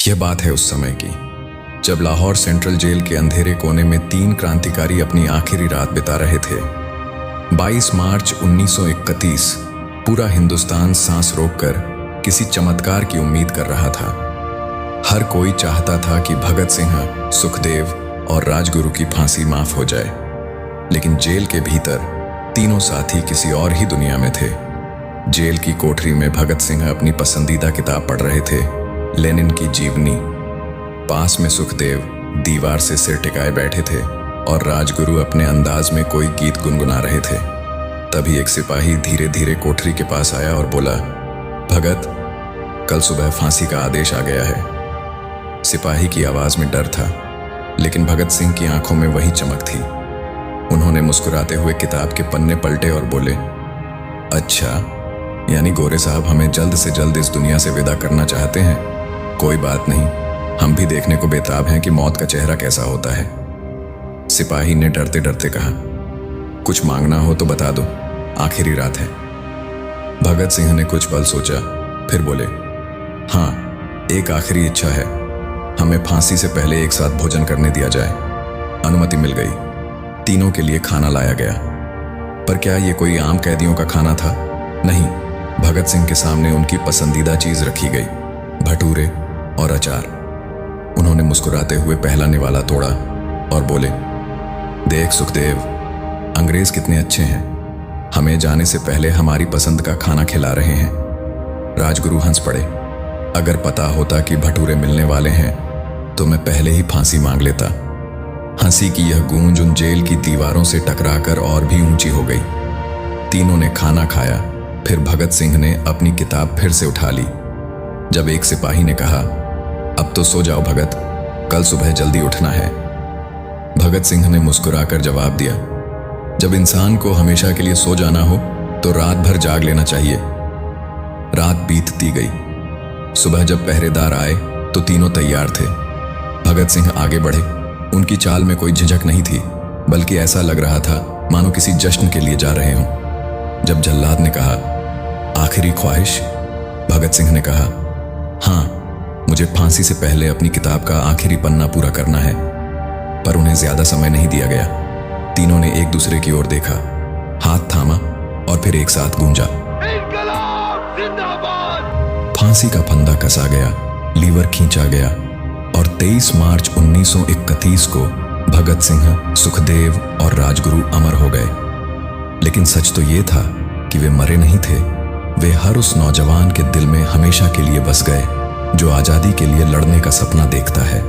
यह बात है उस समय की, जब लाहौर सेंट्रल जेल के अंधेरे कोने में 3 क्रांतिकारी अपनी आखिरी रात बिता रहे थे। 22 मार्च 1931। पूरा हिंदुस्तान सांस रोककर किसी चमत्कार की उम्मीद कर रहा था। हर कोई चाहता था कि भगत सिंह, सुखदेव और राजगुरु की फांसी माफ हो जाए, लेकिन जेल के भीतर तीनों साथी किसी और ही दुनिया में थे। जेल की कोठरी में भगत सिंह अपनी पसंदीदा किताब पढ़ रहे थे, लेनिन की जीवनी। पास में सुखदेव दीवार से सिर टिकाए बैठे थे और राजगुरु अपने अंदाज में कोई गीत गुनगुना रहे थे। तभी एक सिपाही धीरे धीरे कोठरी के पास आया और बोला, भगत, कल सुबह फांसी का आदेश आ गया है। सिपाही की आवाज में डर था, लेकिन भगत सिंह की आंखों में वही चमक थी। उन्होंने मुस्कुराते हुए किताब के पन्ने पलटे और बोले, अच्छा, यानी गोरे साहब हमें जल्द से जल्द इस दुनिया से विदा करना चाहते हैं। कोई बात नहीं, हम भी देखने को बेताब हैं कि मौत का चेहरा कैसा होता है। सिपाही ने डरते डरते कहा, कुछ मांगना हो तो बता दो, आखिरी रात है। भगत सिंह ने कुछ पल सोचा, फिर बोले, हाँ, एक आखिरी इच्छा है, हमें फांसी से पहले एक साथ भोजन करने दिया जाए। अनुमति मिल गई। तीनों के लिए खाना लाया गया। पर क्या ये कोई आम कैदियों का खाना था? नहीं, भगत सिंह के सामने उनकी पसंदीदा चीज रखी गई, भटूरे और अचार। उन्होंने मुस्कुराते हुए पहला निवाला तोड़ा और बोले, देख सुखदेव, अंग्रेज कितने अच्छे हैं, हमें जाने से पहले हमारी पसंद का खाना खिला रहे हैं। राजगुरु हंस पड़े। अगर पता होता कि भटूरे मिलने वाले हैं तो मैं पहले ही फांसी मांग लेता। हंसी की यह गूंज उन जेल की दीवारों से टकराकर और भी ऊंची हो गई। तीनों ने खाना खाया, फिर भगत सिंह ने अपनी किताब फिर से उठा ली। जब एक सिपाही ने कहा, अब तो सो जाओ भगत, कल सुबह जल्दी उठना है। भगत सिंह ने मुस्कुराकर जवाब दिया, जब इंसान को हमेशा के लिए सो जाना हो तो रात भर जाग लेना चाहिए। रात बीतती गई। सुबह जब पहरेदार आए तो तीनों तैयार थे। भगत सिंह आगे बढ़े। उनकी चाल में कोई झिझक नहीं थी, बल्कि ऐसा लग रहा था मानो किसी जश्न के लिए जा रहे हों। जब जल्लाद ने कहा, आखिरी ख्वाहिश, भगत सिंह ने कहा, हाँ, मुझे फांसी से पहले अपनी किताब का आखिरी पन्ना पूरा करना है। पर उन्हें ज्यादा समय नहीं दिया गया। तीनों ने एक दूसरे की ओर देखा, हाथ थामा और फिर एक साथ गूंजा, इनकलाब जिंदाबाद। फांसी का फंदा कसा गया, लीवर खींचा गया और 23 मार्च 1931 को भगत सिंह, सुखदेव और राजगुरु अमर हो गए। लेकिन सच तो ये था कि वे मरे नहीं थे। वे हर उस नौजवान के दिल में हमेशा के लिए बस गए जो आजादी के लिए लड़ने का सपना देखता है।